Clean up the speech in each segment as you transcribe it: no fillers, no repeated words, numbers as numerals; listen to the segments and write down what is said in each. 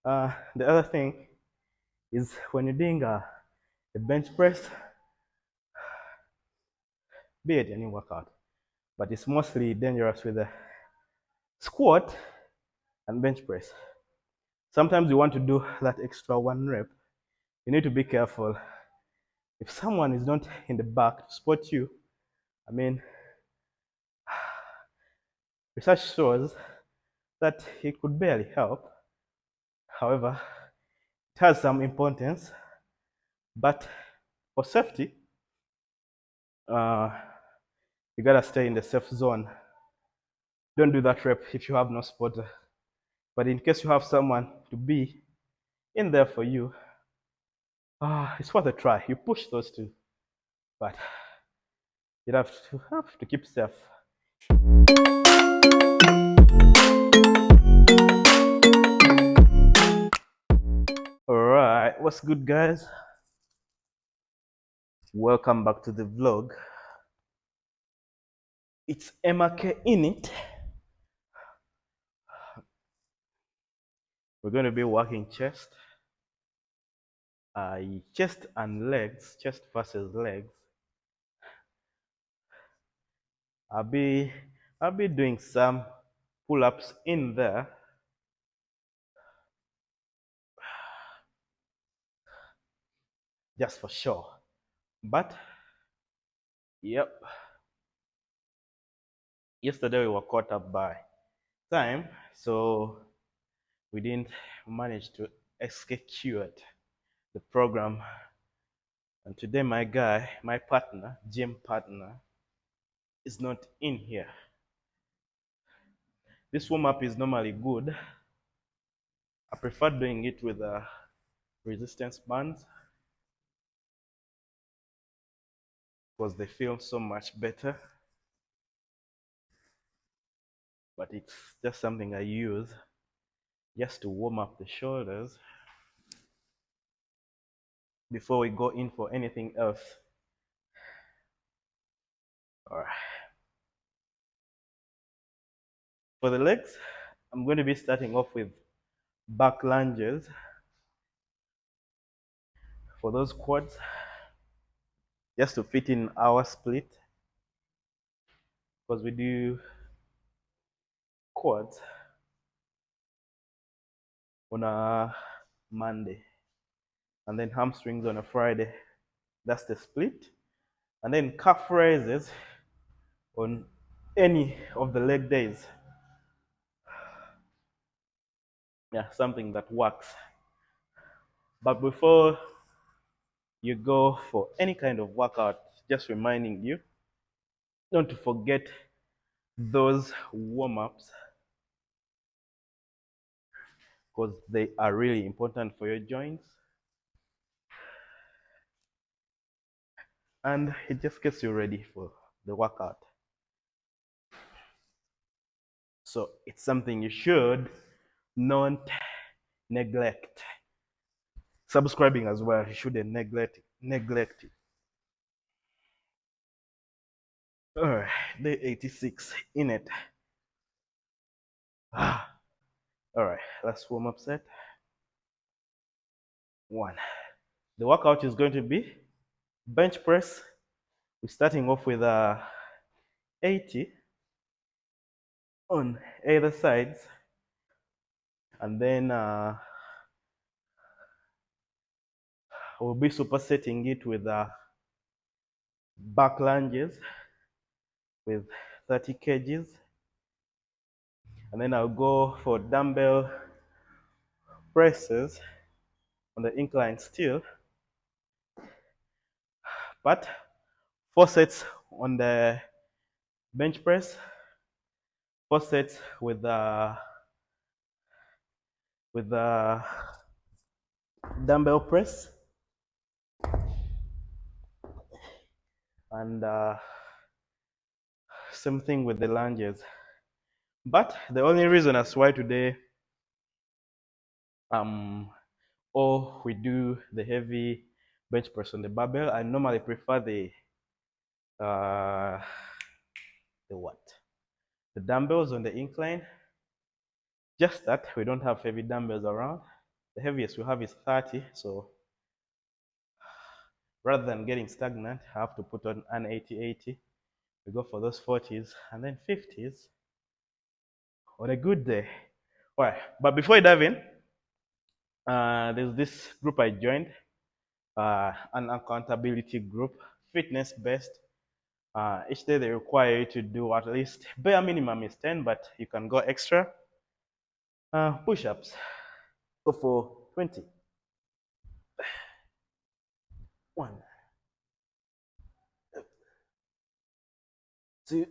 The other thing is when you're doing a bench press, be it any workout, but it's mostly dangerous with the squat and bench press. Sometimes you want to do that extra one rep. You need to be careful. If someone is not in the back to support you, I mean, research shows that it could barely help. However, it has some importance, but for safety, uh, you gotta stay in the safe zone. Don't do that rep if you have no spotter. But in case you have someone to be in there for you, it's worth a try. You push those two, but you have to keep safe. All right, what's good, guys? Welcome back to the vlog. It's MK in it. We're going to be working chest and legs, chest versus legs. I'll be I'll be doing some pull-ups in there. Just for sure. But yep. Yesterday we were caught up by time, so we didn't manage to execute the program. And today my guy, my partner, gym partner, is not in here. This warm-up is normally good. I prefer doing it with resistance bands because they feel so much better. But it's just something I use just to warm up the shoulders before we go in for anything else. All right. For the legs, I'm going to be starting off with back lunges. For those quads, just to fit in our split, because we do quads on a Monday and then hamstrings on a Friday. That's the split. And then calf raises on any of the leg days. Yeah, something that works. But before you go for any kind of workout, just reminding you not to forget those warm-ups because they are really important for your joints. And it just gets you ready for the workout. So it's something you should not neglect. Subscribing as well, you shouldn't neglect it. All right, day 86 in it. All right, let's warm up set. 1. The workout is going to be bench press. We're starting off with 80 on either sides, and then we'll be supersetting it with back lunges with 30 kgs, and then I'll go for dumbbell presses on the incline still, but 4 sets on the bench press, 4 sets with the dumbbell press, and same thing with the lunges. But the only reason as why today or we do the heavy bench press on the barbell, I normally prefer uh, the dumbbells on the incline. Just that we don't have heavy dumbbells around. The heaviest we have is 30. So rather than getting stagnant, I have to put on an 80-80. We go for those 40s and then 50s on a good day. All right, but before I dive in, there's this group I joined, an accountability group, fitness based. Each day they require you to do at least bare minimum is 10, but you can go extra. Push-ups. Go for 20. One, two,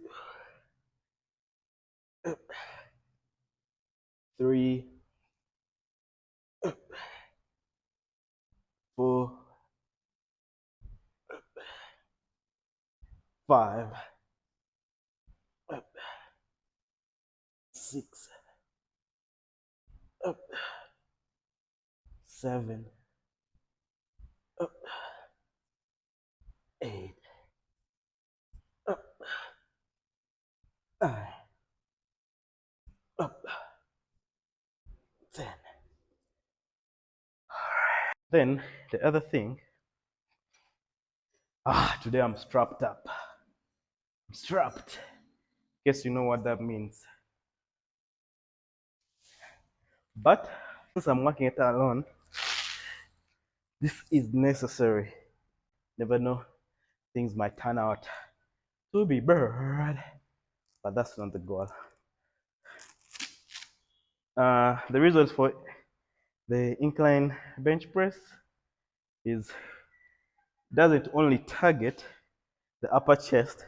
three, four, five, six, seven, eight, nine, 10. Then the other thing, today I'm strapped up. I'm strapped. Guess you know what that means. But since I'm working it alone, this is necessary. Never know, things might turn out to be bad, but that's not the goal. The reasons for the incline bench press is doesn't only target the upper chest,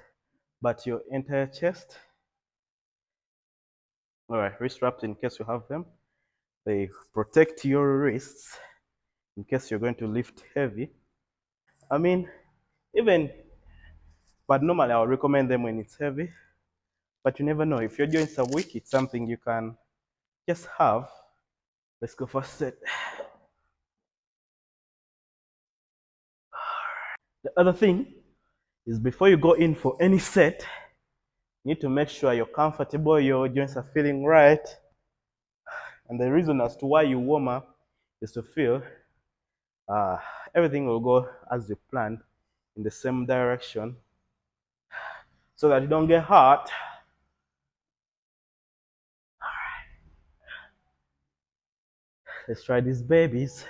but your entire chest. All right, wrist wraps in case you have them. They protect your wrists in case you're going to lift heavy. I mean, even, but normally I'll recommend them when it's heavy. But you never know. If your joints are weak, it's something you can just have. Let's go for a set. The other thing is before you go in for any set, you need to make sure you're comfortable, your joints are feeling right. And the reason as to why you warm up is to feel uh, everything will go as you planned in the same direction so that you don't get hurt. Let's try these babies.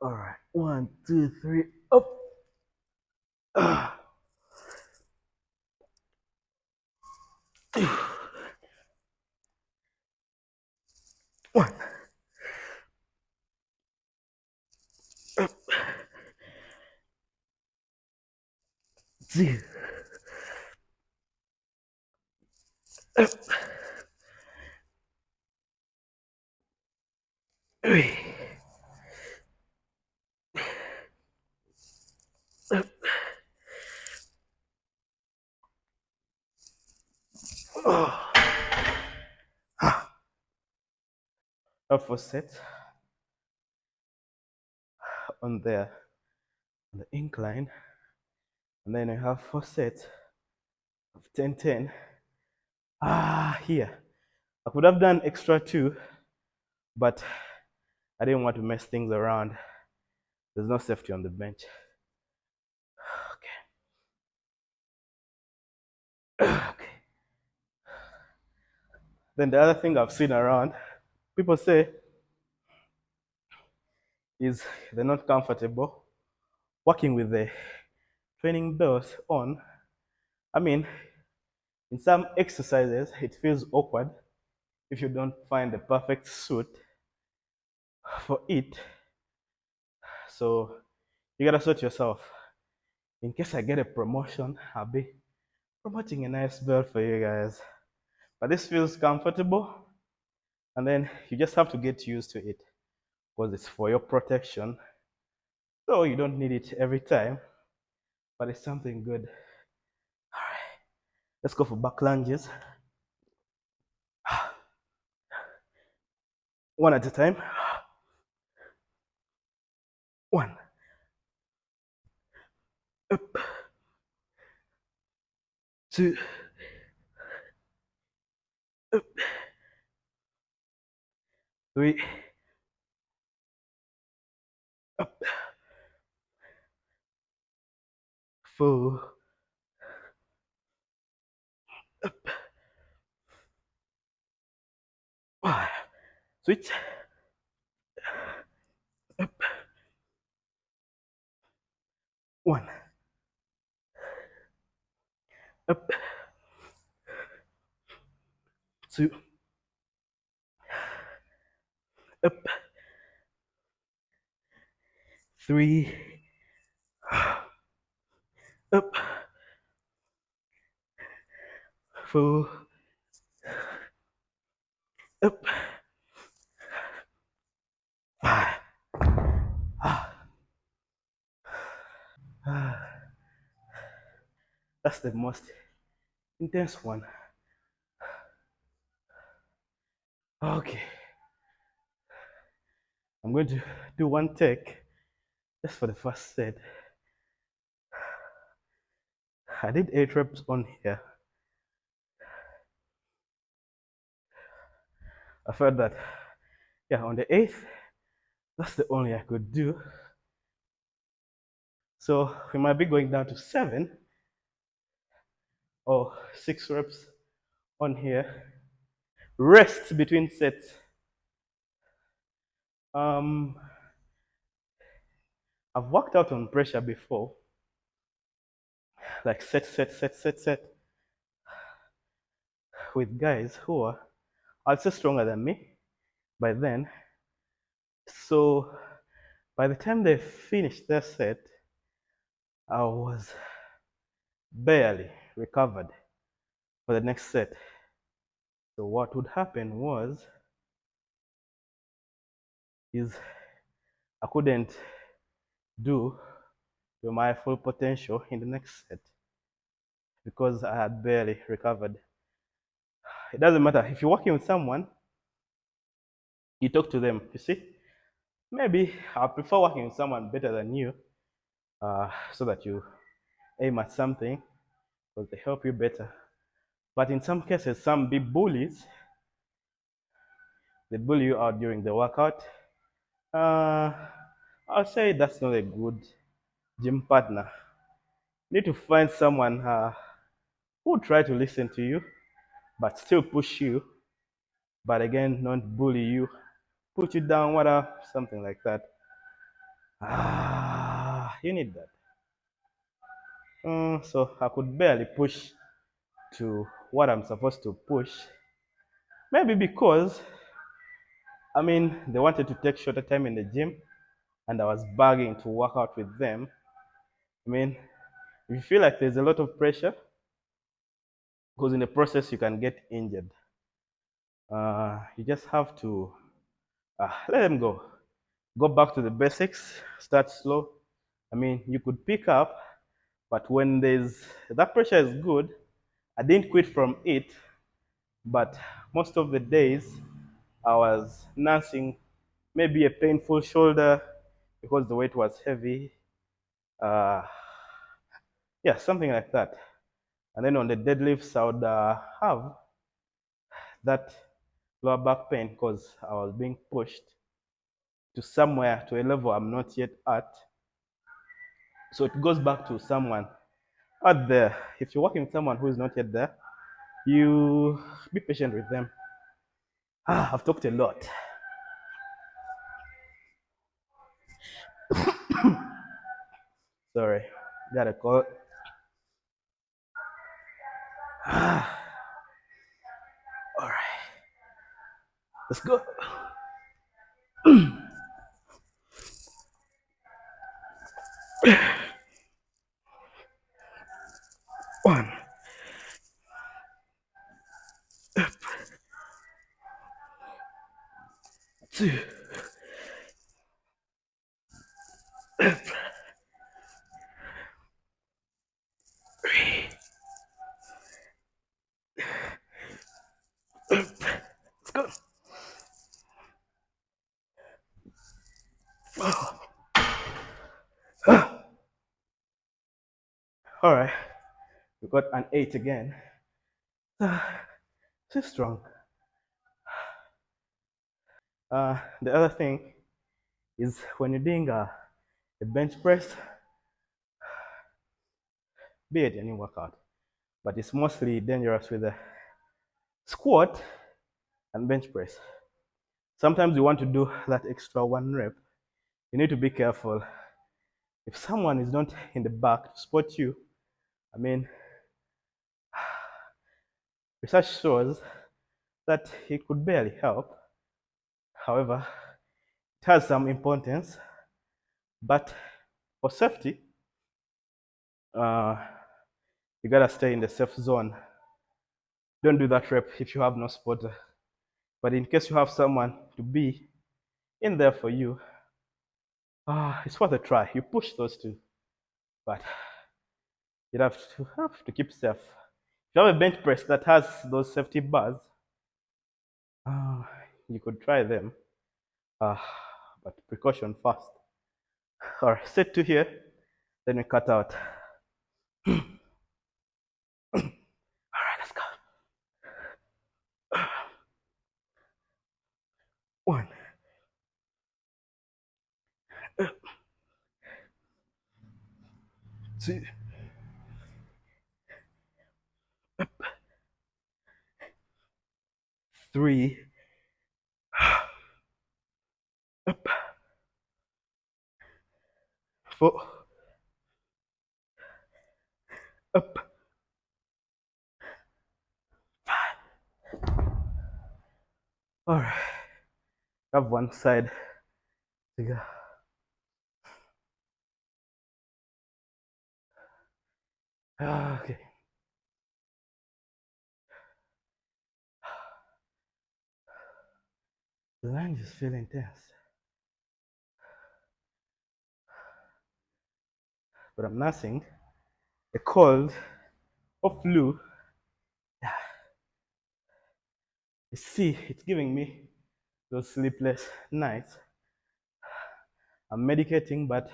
All right, 1, 2, 3, up. One, 2, 3. Up for set on the incline, and then I have 4 sets of 10-10. Here I could have done extra 2, but I didn't want to mess things around. There's no safety on the bench. Okay. Okay. Then the other thing I've seen around, people say, is they're not comfortable working with the training belt on. I mean, in some exercises, it feels awkward if you don't find the perfect suit for it. So you gotta sort yourself. In case I get a promotion, I'll be promoting a nice belt for you guys. But this feels comfortable, and then you just have to get used to it because it's for your protection. So you don't need it every time, but it's something good. All right, let's go for back lunges. One at a time. One, up, 2, up, 3, up, 4, up, 5. Switch, up, 1, up, 2, up, 3, up, 4, up, 5. That's the most intense one. Okay, I'm going to do one take just for the first set. I did 8 reps on here. I felt that, yeah, on the 8th, that's the only I could do. So we might be going down to 7 or 6 reps on here. Rest between sets. Um, I've worked out on pressure before, like set with guys who are also stronger than me by then. So by the time they finished their set, I was barely recovered for the next set. So what would happen was is I couldn't do to my full potential in the next set because I had barely recovered. It doesn't matter if you're working with someone, you talk to them. You see, maybe I prefer working with someone better than you, so that you aim at something because they help you better. But in some cases, some big bullies, they bully you out during the workout. Uh, I'll say that's not a good gym partner. You need to find someone who will try to listen to you, but still push you, but again, not bully you, put you down, whatever, something like that. You need that. So I could barely push to what I'm supposed to push. Maybe because, I mean, they wanted to take shorter time in the gym and I was begging to work out with them. I mean, if you feel like there's a lot of pressure, because in the process you can get injured. You just have to let them go. Go back to the basics, start slow. I mean, you could pick up, but when there's that pressure is good, I didn't quit from it, but most of the days I was nursing maybe a painful shoulder because the weight was heavy. Uh, yeah, something like that. And then on the deadlifts, I would have that lower back pain because I was being pushed to somewhere, to a level I'm not yet at. So it goes back to someone out there. If you're working with someone who is not yet there, you be patient with them. I've talked a lot. Sorry, got a call. All right, let's go. One, two, three. Let's go. All right, we got an 8 again. Still strong. The other thing is when you're doing a bench press, be it any workout, but it's mostly dangerous with the squat and bench press. Sometimes you want to do that extra one rep. You need to be careful. If someone is not in the back to support you, I mean, research shows that it could barely help. However, it has some importance, but for safety, uh, you gotta stay in the safe zone. Don't do that rep if you have no spotter. But in case you have someone to be in there for you, it's worth a try. You push those two, but you have to keep safe. If you have a bench press that has those safety bars, uh, you could try them, uh, but precaution first. All right, set to here, then we cut out. All right, let's go. One, two, three, up, four, up, five. All right, have one side to go. Okay. The lungs just feel intense, but I'm nursing a cold or flu. You see, it's giving me those sleepless nights. I'm medicating, but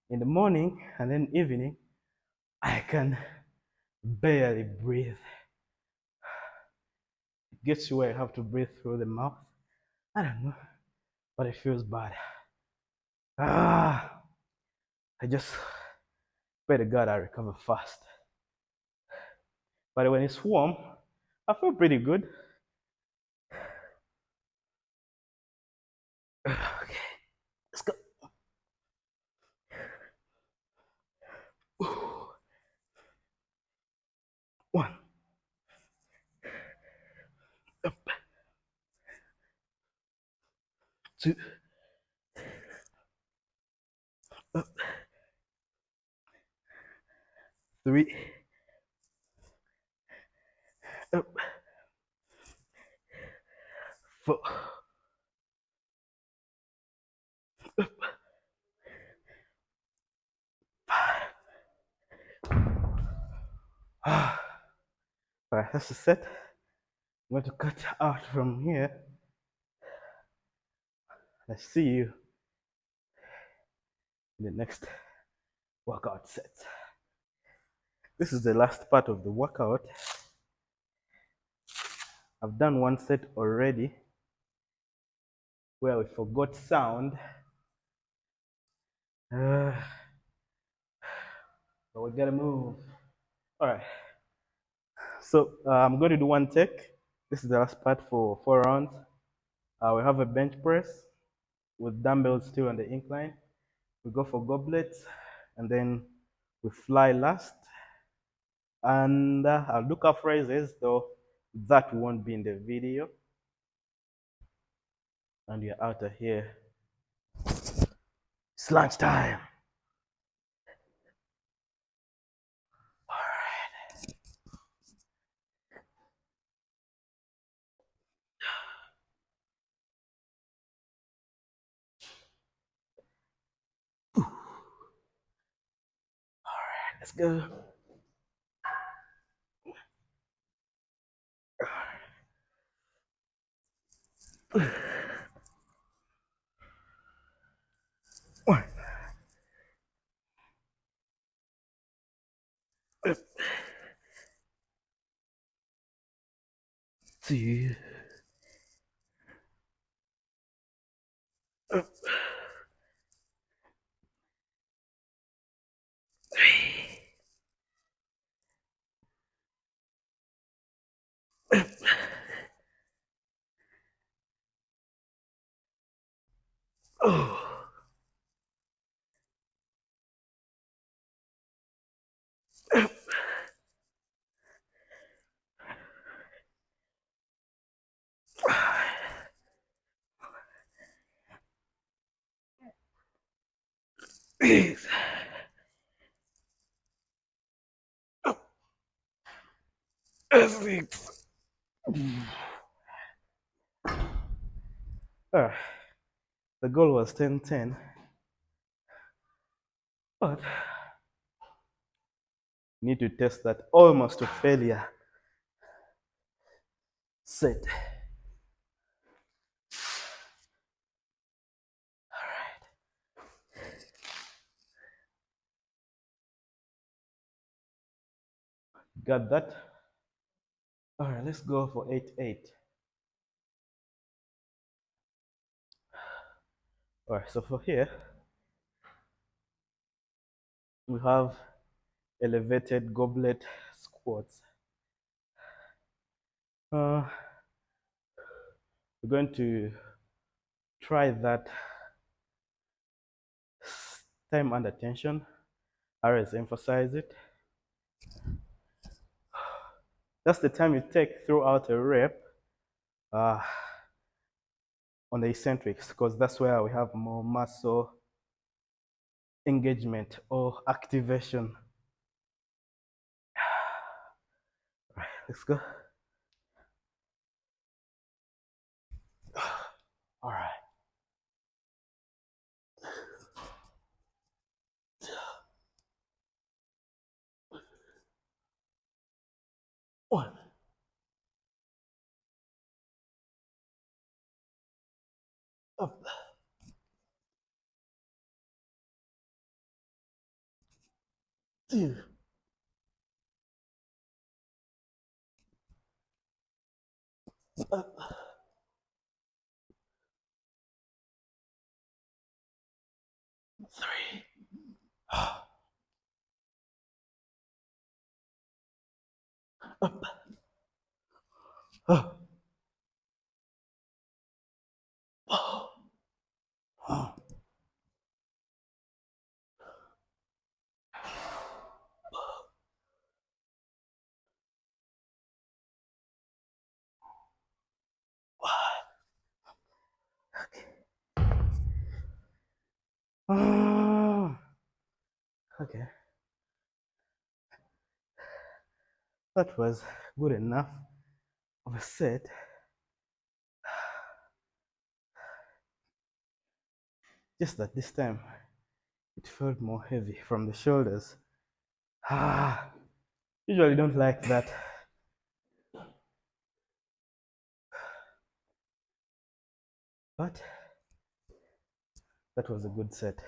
in the morning and then evening, I can barely breathe. It gets to where I have to breathe through the mouth. I don't know, but it feels bad. Ah, I just pray to God I recover fast. But when it's warm, I feel pretty good. Okay, let's go. One, up, two, up, three, up, four, up, five. Ah, all right, that's the set. I'm going to cut out from here. Let's see you in the next workout set. This is the last part of the workout. I've done one set already where we forgot sound. Uh, but we gotta move. All right. So I'm going to do one take. This is the last part for 4 rounds. We have a bench press with dumbbells still on the incline. We go for goblets, and then we fly last. And I'll do calf raises, though that won't be in the video. And you're out of here. It's lunchtime. All right. All right, let's go. One, two, Oh, 6. Ah, the goal was 10-10, but need to test that almost to failure set. Got that? All right, let's go for 8-8. All right, so for here, we have elevated goblet squats. Uh, we're going to try that time under tension. I always emphasize it. That's the time you take throughout a rep uh, on the eccentrics, because that's where we have more muscle engagement or activation. All right, let's go. All right. One, up, 2, up, 3, up, up, oh, oh. Oh, okay, that was good enough of a set. Just that this time it felt more heavy from the shoulders. Ah, usually don't like that. But that was a good set.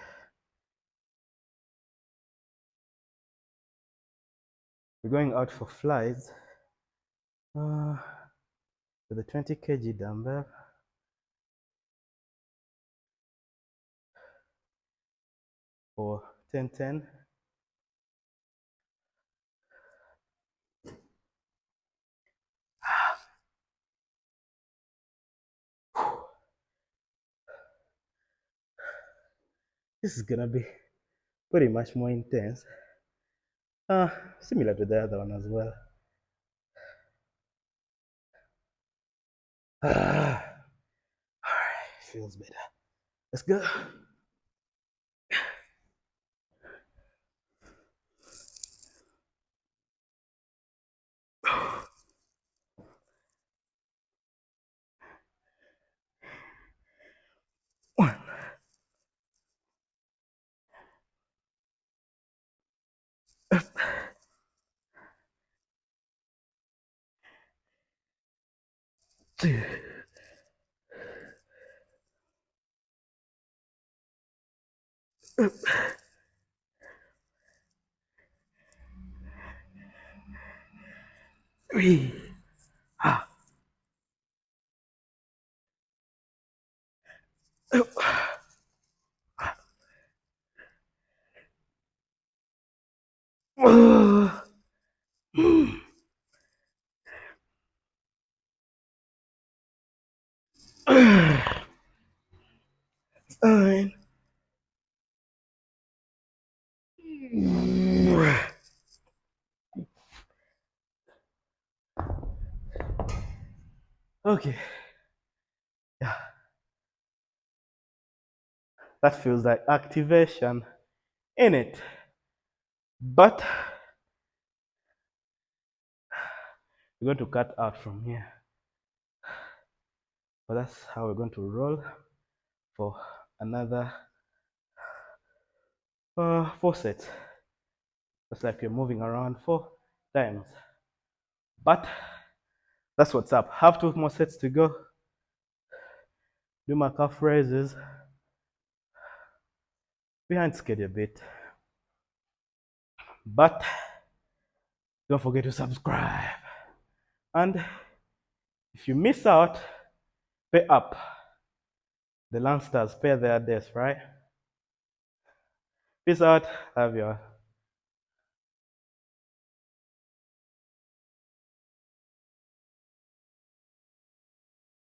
We're going out for flies with a 20 kg dumbbell. For 10-10. This is gonna be pretty much more intense. Similar to the other one as well. Alright, feels better. Let's go. One, 2, 3. Fine. Okay, yeah, that feels like activation in it. But we're going to cut out from here. But that's how we're going to roll for another 4 sets. It's like you're moving around 4 times. But that's what's up. Have 2 more sets to go. Do my calf raises. Behind schedule a bit. But don't forget to subscribe. And if you miss out, pay up. The Lancers pay their debts, right? Peace out. Love you all.